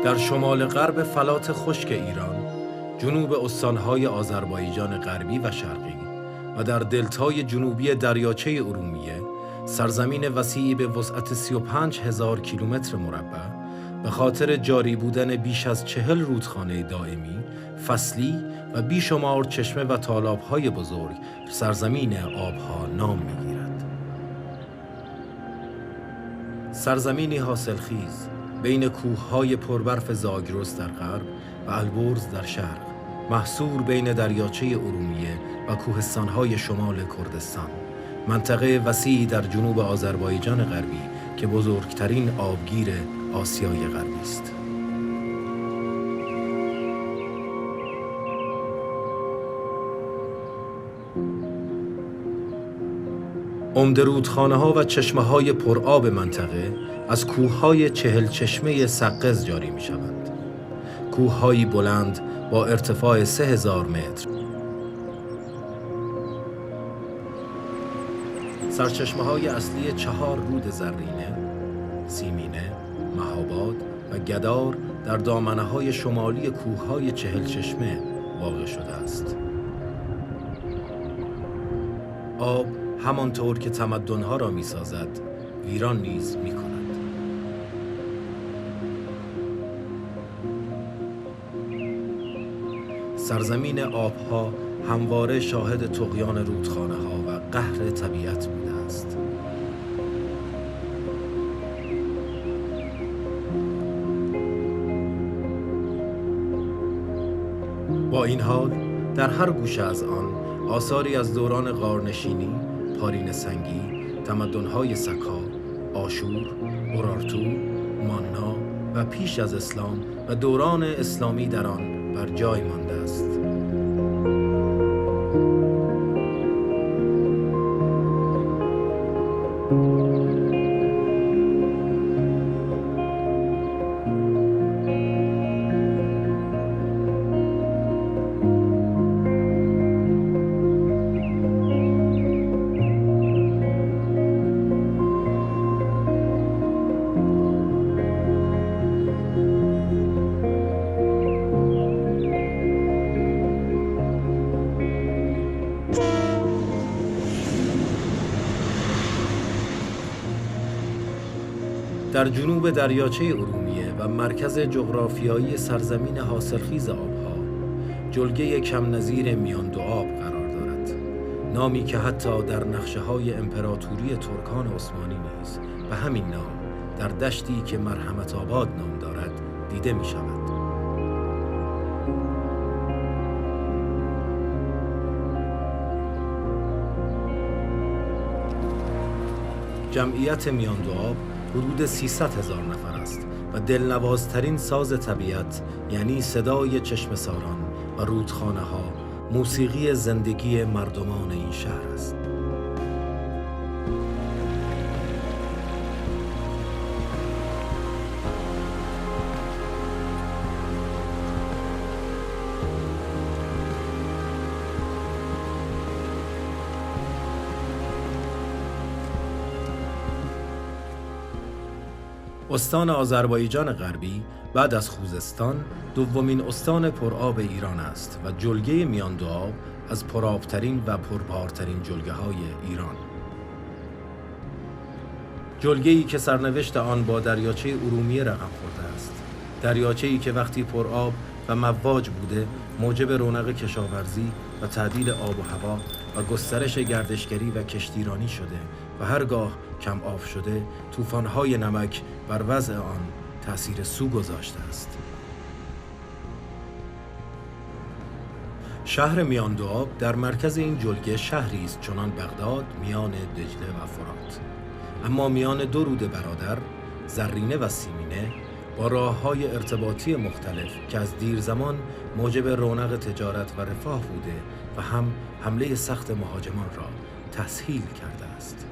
در شمال غرب فلات خشک ایران، جنوب استانهای آذربایجان غربی و شرقی و در دلتای جنوبی دریاچه ارومیه، سرزمین وسیعی به وسعت 35,000 کیلومتر مربع، به خاطر جاری بودن بیش از 40 رودخانه دائمی، فصلی و بیشمار چشمه و تالاب‌های بزرگ، سرزمین آبها نام می‌گیرد. سرزمینی حاصلخیز بین کوه‌های پربرف زاگرس در غرب و البرز در شرق، محصور بین دریاچه ارومیه و کوهستان‌های شمال کردستان، منطقه وسیعی در جنوب آذربایجان غربی که بزرگترین آبگیر آسیای غربی است. عمده رودخانه‌ها و چشمه‌های پرآب منطقه از کوه‌های 40 چشمه سقز جاری می‌شوند. کوه‌هایی بلند با ارتفاع 3000 متر. سرچشمه‌های اصلی 4 رود زرینه، سیمینه، مهاباد و گدار در دامنه‌های شمالی کوه‌های 40 چشمه واقع شده است. آب همانطور که تمدن‌ها را می‌سازد، ویران نیز می‌کند. سرزمین آبها همواره شاهد طغیان رودخانه‌ها و قهر طبیعت بوده است. با این حال، در هر گوشه از آن آثاری از دوران غارنشینی، پارین سنگی، تمدن‌های سکا، آشور، اورارتو، ماننا و پیش از اسلام و دوران اسلامی در آن بر جای مانده است. در جنوب دریاچه ارومیه و مرکز جغرافیایی سرزمین حاصلخیز آبها، جلگه کم نظیر میان دو آب قرار دارد. نامی که حتی در نقشه‌های امپراتوری ترکان عثمانی نیز به همین نام در دشتی که مرحمت آباد نام دارد دیده می شود. جمعیت میان دو آب حدود 300,000 نفر است و دلنوازترین ساز طبیعت، یعنی صدای چشمه‌ساران و رودخانه‌ها، موسیقی زندگی مردمان این شهر است. استان آذربایجان غربی بعد از خوزستان دومین استان پرآب ایران است و جلگه میان دو آب از پرآبترین و پربارترین جلگه‌های ایران. جلگه‌ای که سرنوشت آن با دریاچه ارومیه رقم خورده است. دریاچه‌ای که وقتی پرآب و مواج بوده، موجب رونق کشاورزی و تعدیل آب و هوا و گسترش گردشگری و کشتیرانی شده و هرگاه کم آب شده، طوفان‌های نمک بر وضع آن تأثیر سو گذاشته است. شهر میان دو آب در مرکز این جلگه شهری است چنان بغداد میان دجله و فرات، اما میان دو رود برادر، زرینه و سیمینه، با راه‌های ارتباطی مختلف که از دیر زمان موجب رونق تجارت و رفاه بوده و هم حمله سخت مهاجمان را تسهیل کرده است.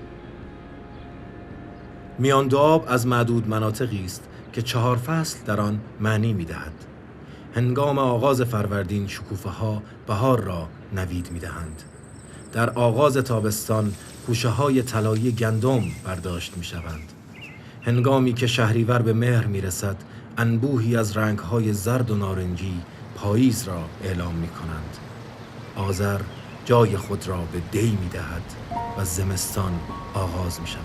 میان دو آب از معدود مناطقی است که 4 فصل در آن معنی می‌دهد. هنگام آغاز فروردین شکوفه‌ها بهار را نوید می‌دهند. در آغاز تابستان خوشه‌های طلایی گندم برداشت می‌شوند. هنگامی که شهریور به مهر می‌رسد، انبوهی از رنگ‌های زرد و نارنجی پاییز را اعلام می‌کنند. آذر جای خود را به دی می‌دهد و زمستان آغاز می‌شود.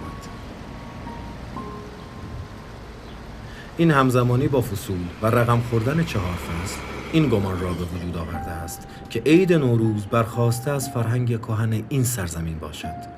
این همزمانی با فصول و رقم خوردن 4 فصل این گمان را به وجود آورده است که عید نوروز برخاسته از فرهنگ کهن این سرزمین باشد.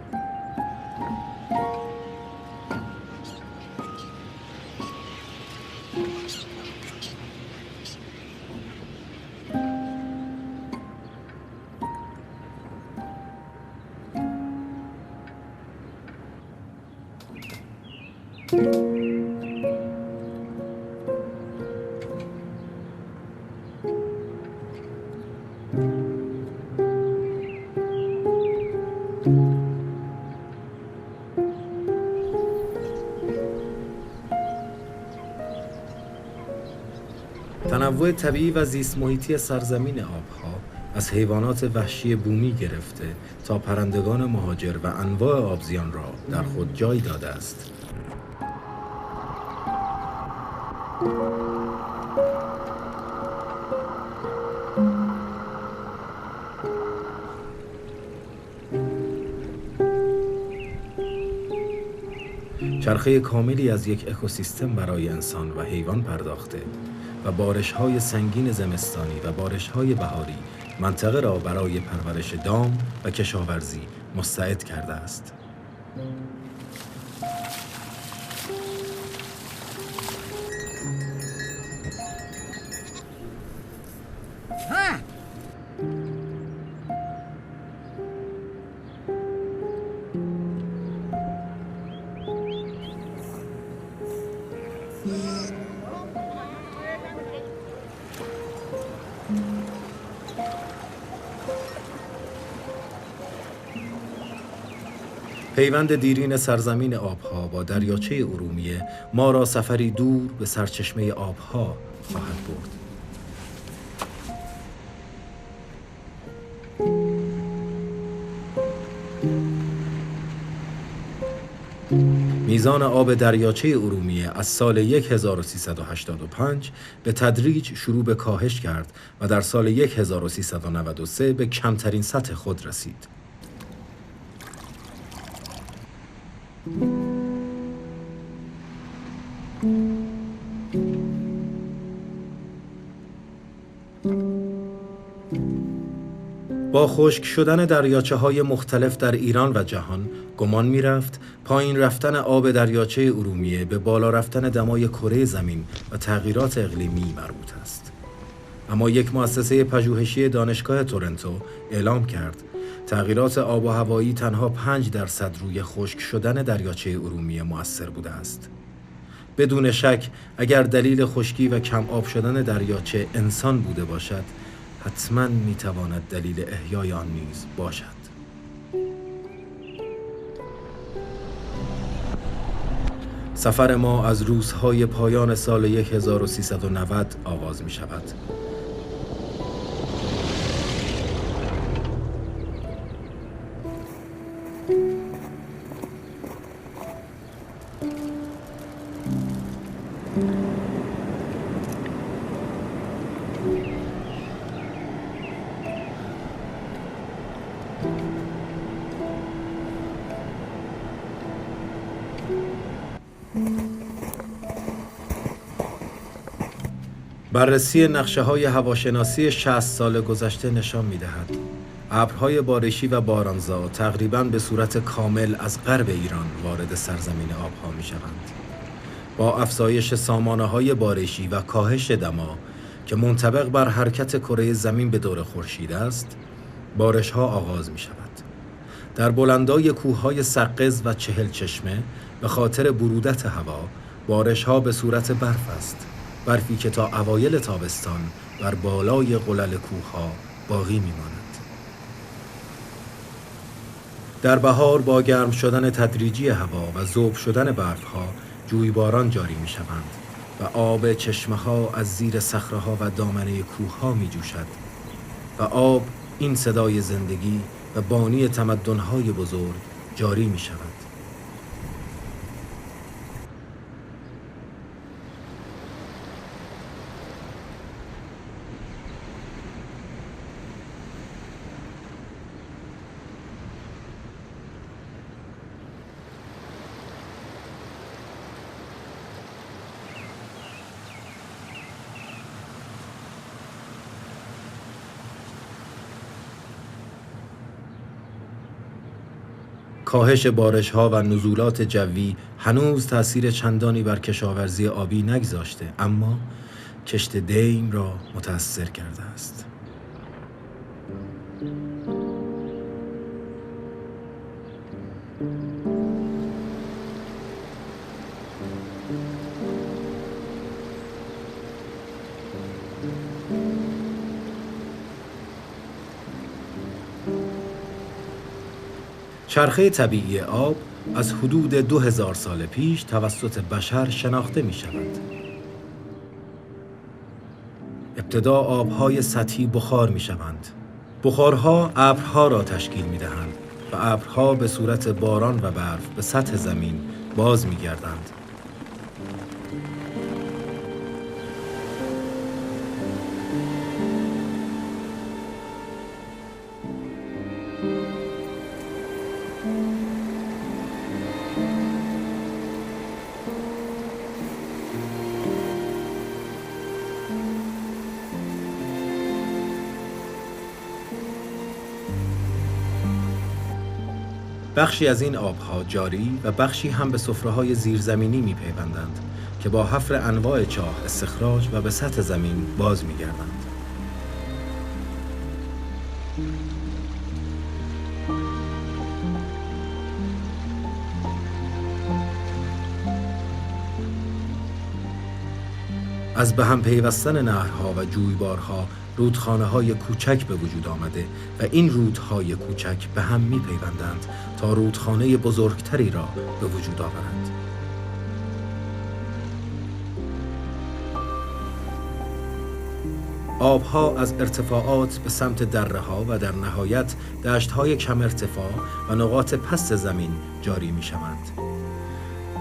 تنوع طبیعی و زیست محیطی سرزمین آبها از حیوانات وحشی بومی گرفته تا پرندگان مهاجر و انواع آبزیان را در خود جای داده است. چرخه کاملی از یک اکوسیستم برای انسان و حیوان پرداخته و بارش‌های سنگین زمستانی و بارش‌های بهاری منطقه را برای پرورش دام و کشاورزی مستعد کرده است. پیوند دیرین سرزمین آبها با دریاچه ارومیه ما را سفری دور به سرچشمه آبها خواهد برد. میزان آب دریاچه ارومیه از سال 1385 به تدریج شروع به کاهش کرد و در سال 1393 به کمترین سطح خود رسید. با خشک شدن دریاچه‌های مختلف در ایران و جهان گمان می‌رفت پایین رفتن آب دریاچه ارومیه به بالا رفتن دمای کره زمین و تغییرات اقلیمی مربوط است. اما یک مؤسسه پژوهشی دانشگاه تورنتو اعلام کرد تغییرات آب و هوایی تنها 5% روی خشک شدن دریاچه ارومیه مؤثر بوده است. بدون شک اگر دلیل خشکی و کم آب شدن دریاچه انسان بوده باشد، حتماً میتواند دلیل احیای آن نیز باشد. سفر ما از روزهای پایان سال 1390 آغاز می شود. بررسی نقشه‌های هواشناسی 60 سال گذشته نشان می‌دهد ابرهای بارشی و بارانزا تقریباً به صورت کامل از غرب ایران وارد سرزمین آبها می‌شوند. با افزایش سامانه‌های بارشی و کاهش دما که منطبق بر حرکت کره زمین به دور خورشید است، بارش‌ها آغاز می‌شود. در بلندای کوه‌های سقز و چهل چشمه به خاطر برودت هوا، بارش‌ها به صورت برف است. برفی که تا اوایل تابستان بر بالای قلل کوه‌ها باقی می‌ماند. در بهار با گرم شدن تدریجی هوا و ذوب شدن برف‌ها جویباران جاری می‌شوند و آب چشمه‌ها از زیر صخره‌ها و دامنه کوه‌ها می‌جوشد و آب این صدای زندگی و بانی تمدن‌های بزرگ جاری می‌شود. کاهش بارش‌ها و نزولات جوی هنوز تأثیر چندانی بر کشاورزی آبی نگذاشته، اما کشت دیم را متأثر کرده است. چرخه طبیعی آب از حدود 2000 سال پیش توسط بشر شناخته می شود. ابتدا آبهای سطحی بخار می شوند. بخارها ابرها را تشکیل می دهند و ابرها به صورت باران و برف به سطح زمین باز می گردند. بخشی از این آبها جاری و بخشی هم به سفره‌های زیرزمینی می‌پیوندند که با حفر انواع چاه استخراج و به سطح زمین باز می‌گردند. از به هم پیوستن نهرها و جویبارها رودخانه‌های کوچک به وجود آمده و این رودهای کوچک به هم می‌پیوندند تا رودخانه بزرگتری را به وجود آورند. آبها از ارتفاعات به سمت دره‌ها و در نهایت دشت‌های کم ارتفاع و نقاط پست زمین جاری می‌شوند.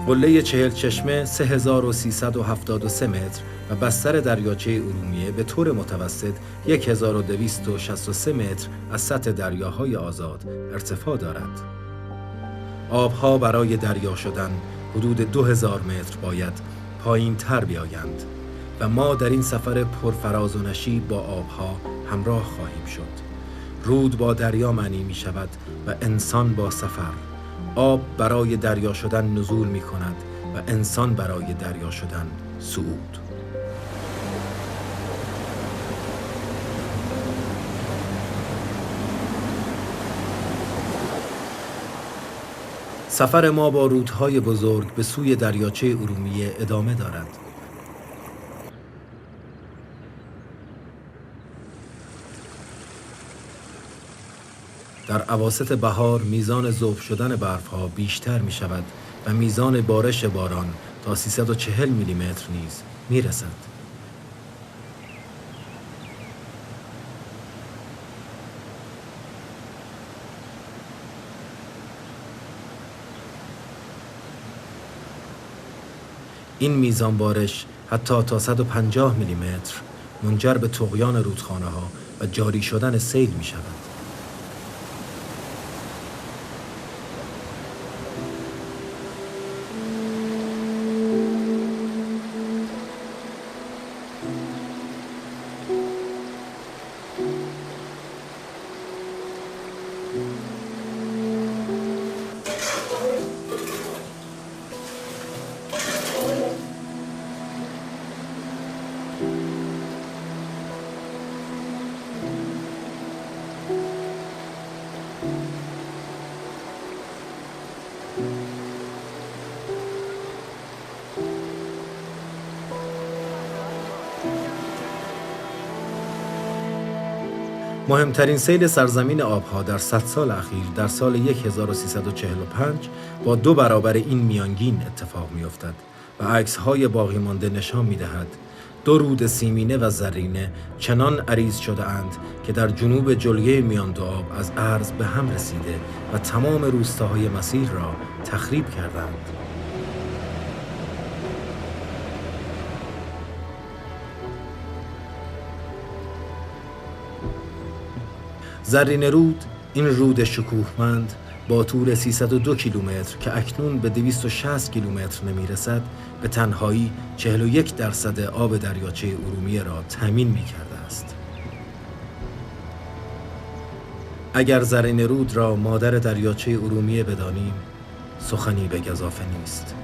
قله 40 چشمه 3373 متر و بستر دریاچه ارومیه به طور متوسط 1263 متر از سطح دریاهای آزاد ارتفاع دارد. آبها برای دریا شدن حدود 2000 متر باید پایین تر بیایند و ما در این سفر پرفراز و نشیب با آبها همراه خواهیم شد. رود با دریا معنی می شود و انسان با سفر. آب برای دریا شدن نزول می کند و انسان برای دریا شدن صعود. سفر ما با رودهای بزرگ به سوی دریاچه ارومیه ادامه دارد. در اواسط بهار میزان ذوب شدن برف‌ها بیشتر می شود و میزان بارش باران تا 340 میلیمتر نیز می رسد. این میزان بارش حتی تا 150 میلیمتر منجر به طغیان رودخانه‌ها و جاری شدن سیل می شود. مهمترین سیل سرزمین آبها در 100 سال اخیر در سال 1345 با 2 برابر این میانگین اتفاق می‌افتد و عکس‌های باقی مانده نشان می‌دهد 2 رود سیمینه و زرینه چنان عریض شده اند که در جنوب جلگه میان دو آب از عرض به هم رسیده و تمام روستاهای مسیر را تخریب کردند. زرینه رود، این رود شکوهمند با طول 302 کیلومتر که اکنون به 260 کیلومتر نمی‌رسد، به تنهایی 41% آب دریاچه ارومیه را تامین می‌کرده است. اگر زرین رود را مادر دریاچه ارومیه بدانیم، سخنی به گزافه نیست.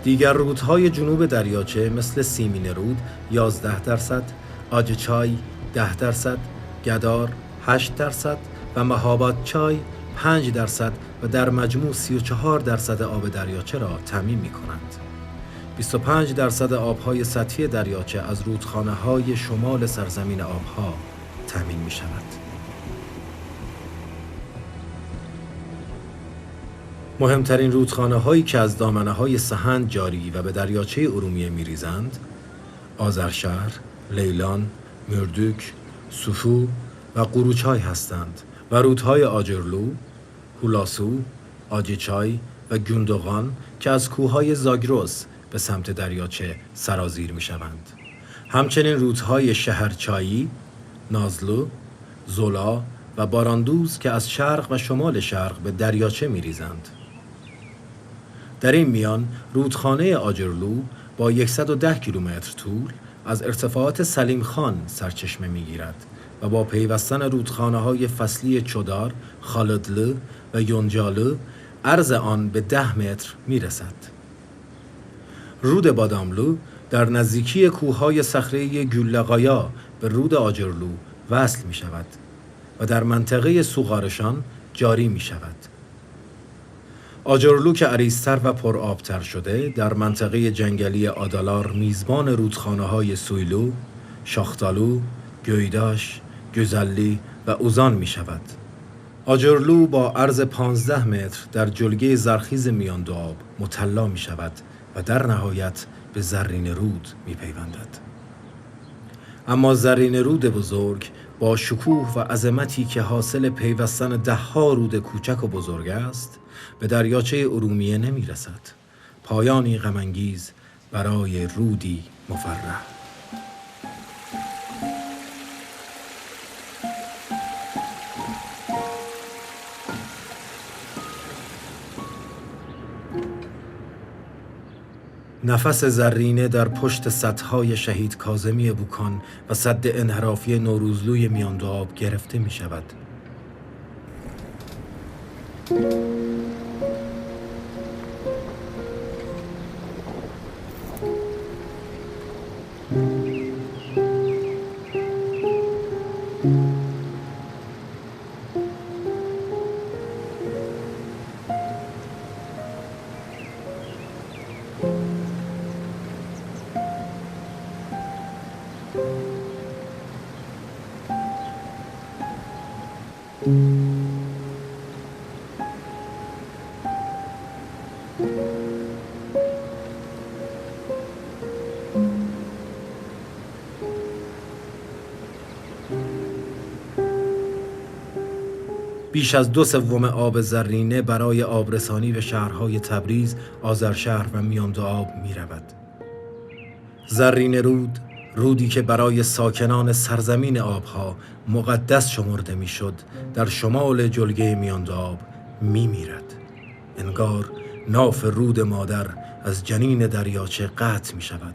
دیگر رودهای جنوب دریاچه مثل سیمین رود 11%، آجچای 10%، گدار 8% و مهاباد چای 5% و در مجموع 34% آب دریاچه را تامین می کنند. 25% آبهای سطحی دریاچه از رودخانه‌های شمال سرزمین آبها تامین می شود. مهمترین رودخانه‌هایی که از دامنه‌های سحند جاری و به دریاچه ارومیه می‌ریزند، آذرشهر، لیلان، مردوک، سوفو و قروچای هستند و رودهای آجرلو، هولاسو، آجیچای و گوندوغان که از کوههای زاگرس به سمت دریاچه سرازیر می‌شوند. همچنین رودهای شهرچایی، نازلو، زولا و باراندوز که از شرق و شمال شرق به دریاچه می‌ریزند. در این میان رودخانه آجرلو با 110 کیلومتر طول از ارتفاعات سلیم خان سرچشمه می‌گیرد و با پیوستن رودخانه‌های فصلی چودار، خالدلو و یونجالو عرض آن به 10 متر می‌رسد. رود باداملو در نزدیکی کوههای صخره‌ای گولقایا به رود آجرلو وصل می‌شود و در منطقه سوغارشان جاری می‌شود. آجرلو که عریض‌تر و پرآب‌تر شده در منطقه جنگلی آدالار میزبان رودخانه‌های سویلو، شاختالو، گویداش، گوزلی و اوزان می‌شود. آجرلو با عرض 15 متر در جلگه زرخیز میان دو آب مطلع می‌شود و در نهایت به زرین رود می‌پیوندد. اما زرین رود بزرگ با شکوه و عظمتی که حاصل پیوستن ده‌ها رود کوچک و بزرگ است، به دریاچه ارومیه نمی رسد. پایانی غم‌انگیز برای رودی مفرح. نفس زرینه در پشت سدهای شهید کاظمی بوکان و سد انحرافی نوروزلوی میان دو آب گرفته می شود. بیش از 2/3 آب زرینه برای آبرسانی به شهرهای تبریز، آذرشهر و میان دو آب می رود. زرین رود، رودی که برای ساکنان سرزمین آبها مقدس شمرده می شد، در شمال جلگه میان دو آب می میرد. انگار ناف رود مادر از جنین دریاچه قطع می شود.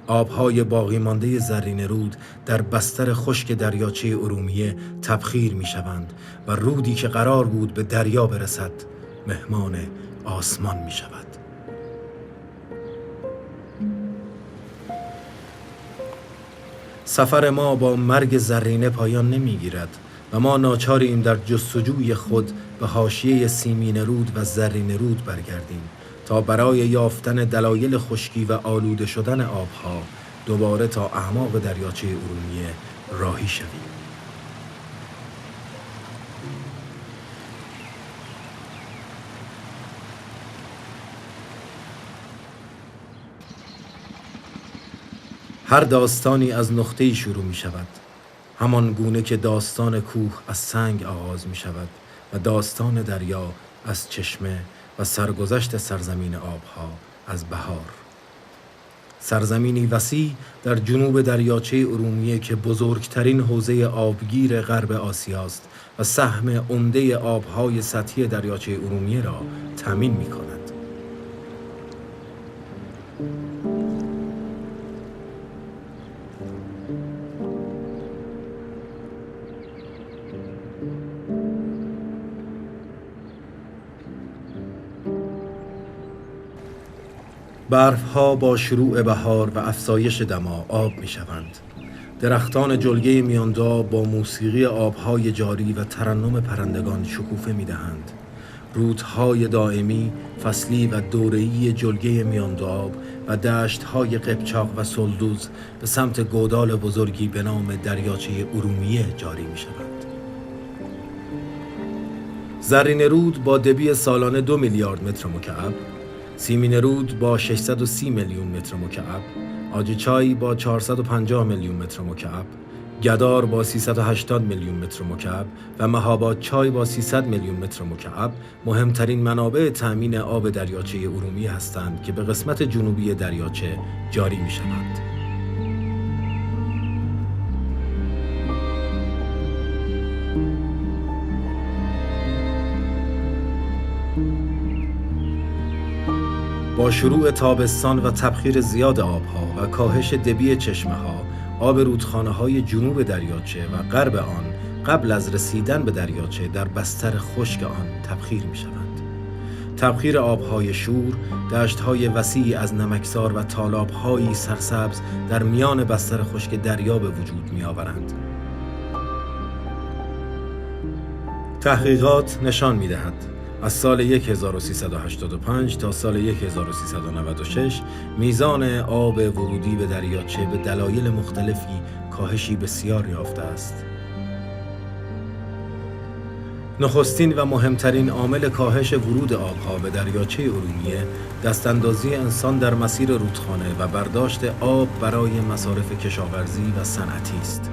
آبهای باقی مانده زرین رود در بستر خشک دریاچه ارومیه تبخیر می شوند و رودی که قرار بود به دریا برسد مهمان آسمان می شود. سفر ما با مرگ زرینه پایان نمی گیرد و ما ناچاریم در جستجوی خود به حاشیه سیمین رود و زرین رود برگردیم تا برای یافتن دلایل خشکی و آلوده شدن آبها دوباره تا اعماق دریاچه ارومیه راهی شویم. هر داستانی از نقطه‌ای شروع می شود، همان گونه که داستان کوه از سنگ آغاز می شود و داستان دریا از چشمه و سرگذشت سرزمین آبها از بهار. سرزمینی وسیع در جنوب دریاچه ارومیه که بزرگترین حوزه آبگیر غرب آسیاست و سهم عمده آبهای سطحی دریاچه ارومیه را تامین می کند. برفها با شروع بهار و افزایش دما آب می شوند. درختان جلگه میانداب با موسیقی آبهای جاری و ترنم پرندگان شکوفه می دهند. رودهای دائمی، فصلی و دوره‌ای جلگه میانداب و دشتهای قبچاق و سلدوز به سمت گودال بزرگی به نام دریاچه ارومیه جاری می شوند. زرین رود با دبی سالانه 2 میلیارد متر مکعب، سیمین رود با 630 میلیون متر مکعب، آجیچای با 450 میلیون متر مکعب، گدار با 380 میلیون متر مکعب و مهاباد چای با 300 میلیون متر مکعب مهمترین منابع تأمین آب دریاچه ارومیه هستند که به قسمت جنوبی دریاچه جاری می شوند. با شروع تابستان و تبخیر زیاد آبها و کاهش دبی چشمه‌ها، آب رودخانه‌های جنوب دریاچه و غرب آن قبل از رسیدن به دریاچه در بستر خشک آن تبخیر می‌شوند. تبخیر آبهای شور، دشت‌های وسیعی از نمکزار و تالاب‌هایی سرسبز در میان بستر خشک دریا به وجود می‌آورند. تحقیقات نشان می‌دهد از سال 1385 تا سال 1396 میزان آب ورودی به دریاچه به دلایل مختلفی کاهشی بسیار یافته است. نخستین و مهمترین عامل کاهش ورود آبها به دریاچه ارومیه دستاندازی انسان در مسیر رودخانه و برداشت آب برای مصارف کشاورزی و صنعتی است.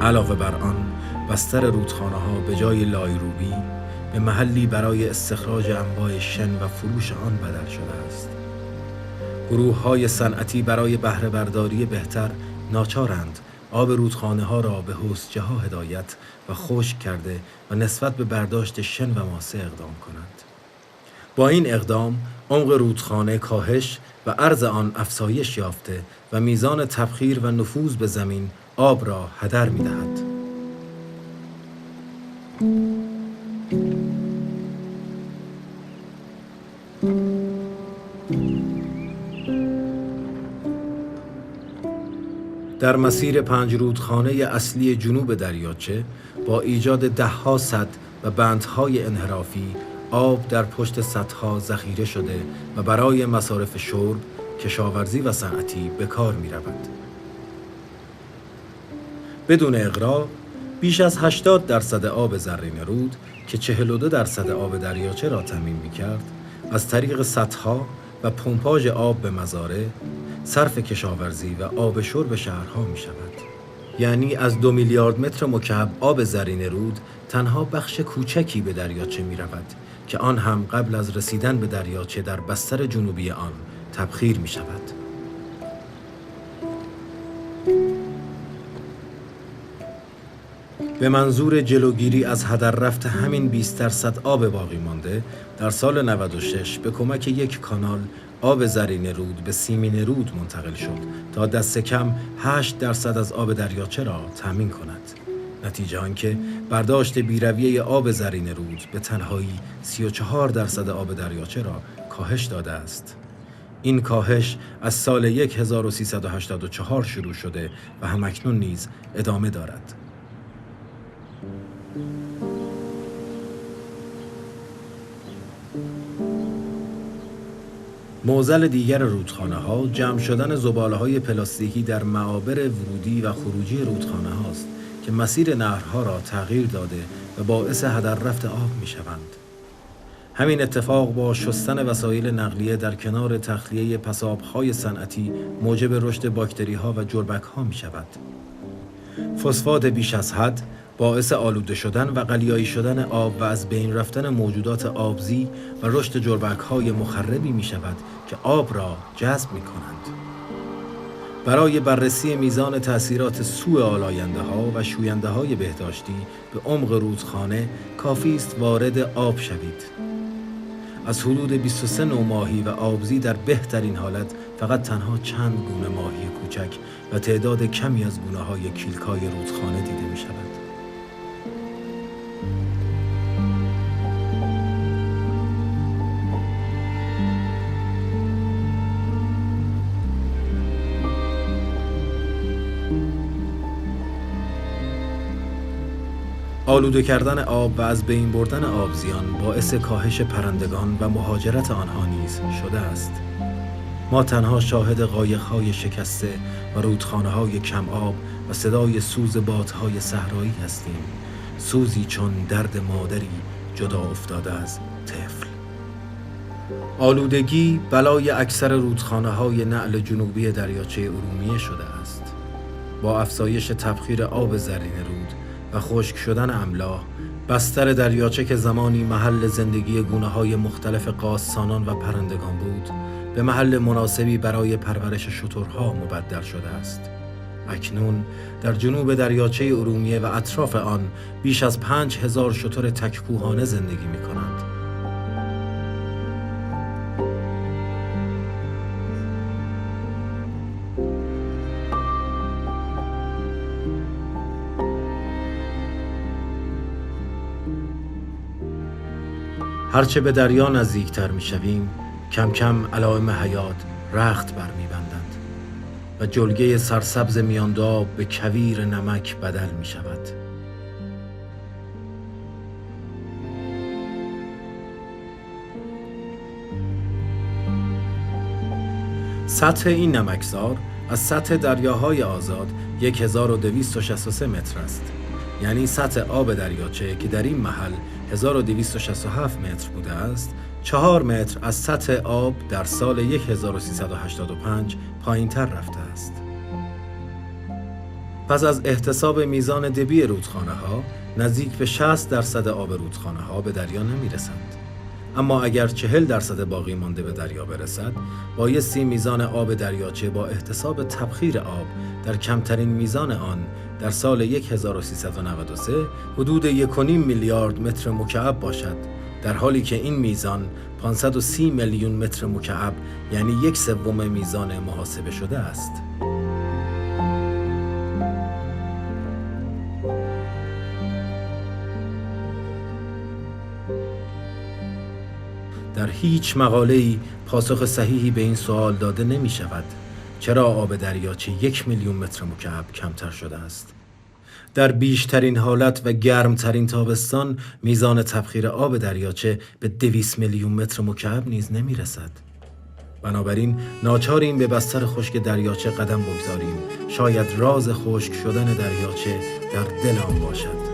علاوه بر آن، بستر رودخانه‌ها به جای لایروبی به محلی برای استخراج انواع شن و فروش آن بدل شده است. گروه‌های صنعتی برای بهره برداری بهتر ناچارند آب رودخانه‌ها را به حوضچه‌ها هدایت و خشک کرده و نسبت به برداشت شن و ماسه اقدام کنند. با این اقدام، عمق رودخانه کاهش و عرض آن افزایش یافته و میزان تبخیر و نفوذ به زمین آب را هدر می‌دهد. در مسیر 5 رودخانه اصلی جنوب دریاچه با ایجاد ده‌ها سد و بندهای انحرافی آب در پشت سدها ذخیره شده و برای مصارف شرب، کشاورزی و صنعتی به کار می‌رود. بدون اغراق، بیش از 80% آب زرین رود که 42% آب دریاچه را تامین می‌کرد، از طریق سدها و پمپاژ آب به مزارع، صرف کشاورزی و آب شرب شهرها می‌شود. یعنی از 2 میلیارد متر مکعب آب زرین رود تنها بخش کوچکی به دریاچه می‌رود که آن هم قبل از رسیدن به دریاچه در بستر جنوبی آن تبخیر می‌شود. به منظور جلوگیری از هدر رفت همین 20% آب باقی مانده، در سال 96 به کمک یک کانال آب زرین رود به سیمین رود منتقل شد تا دست کم 8% از آب دریاچه را تامین کند. نتیجه آنکه برداشت بیرویه آب زرین رود به تنهایی 34% آب دریاچه را کاهش داده است. این کاهش از سال 1384 شروع شده و همکنون نیز ادامه دارد. معضل دیگر رودخانه‌ها جمع شدن زباله‌های پلاستیکی در معابر ورودی و خروجی رودخانه هاست که مسیر نهرها را تغییر داده و باعث هدر رفت آب می‌شوند. همین اتفاق با شستن وسایل نقلیه در کنار تخلیه پساب‌های صنعتی موجب رشد باکتری‌ها و جربک‌ها می‌شود. فسفات بیش از حد باعث آلوده شدن و قلیایی شدن آب و از بین رفتن موجودات آبزی و رشد جربک‌های مخربی می‌شود که آب را جذب می‌کنند. برای بررسی میزان تأثیرات سوء آلاینده‌ها و شوینده‌های بهداشتی به عمق رودخانه کافی است وارد آب شوید. از حدود 23 نوع ماهی و آبزی در بهترین حالت فقط تنها چند گونه ماهی کوچک و تعداد کمی از گونه‌های کیلکای رودخانه دیده می شود. آلوده کردن آب و از بین بردن آبزیان باعث کاهش پرندگان و مهاجرت آنها نیز شده است. ما تنها شاهد قایق‌های شکسته و رودخانه‌های کم آب و صدای سوز بادهای صحرایی هستیم، سوزی چون درد مادری جدا افتاده از طفل. آلودگی بلای اکثر رودخانه‌های نعل جنوبی دریاچه ارومیه شده است. با افزایش تبخیر آب زرین رود و خشک شدن املاح، بستر دریاچه که زمانی محل زندگی گونه‌های مختلف قازسانان و پرندگان بود، به محل مناسبی برای پرورش شترها مبدل شده است. اکنون در جنوب دریاچه ارومیه و اطراف آن بیش از 5000 شتر تک‌کوهانه زندگی می‌کنند. هرچه به دریا نزدیکتر می‌شویم، کم کم علائم حیات رخت برمی‌بندند و جلگه سرسبز میانداب به کویر نمک بدل می‌شود. سطح این نمکزار از سطح دریاهای آزاد 1263 متر است. یعنی سطح آب دریاچه که در این محل 1267 متر بوده است، 4 متر از سطح آب در سال 1385 پایین تر رفته است. پس از احتساب میزان دبی رودخانه ها، نزدیک به 60% آب رودخانه ها به دریا نمی رسند. اما اگر 40% باقی مانده به دریا برسد، بایستی میزان آب دریاچه با احتساب تبخیر آب در کمترین میزان آن در سال 1393 حدود 1.5 میلیارد متر مکعب باشد، در حالی که این میزان 530 میلیون متر مکعب یعنی 1/3 میزان محاسبه شده است. در هیچ مقاله‌ای پاسخ صحیحی به این سوال داده نمی شود: چرا آب دریاچه 1 میلیون متر مکعب کمتر شده است؟ در بیشترین حالت و گرمترین تابستان میزان تبخیر آب دریاچه به 200 میلیون متر مکعب نیز نمی رسد. بنابراین ناچاریم به بستر خشک دریاچه قدم بگذاریم. شاید راز خشک شدن دریاچه در دل آن باشد.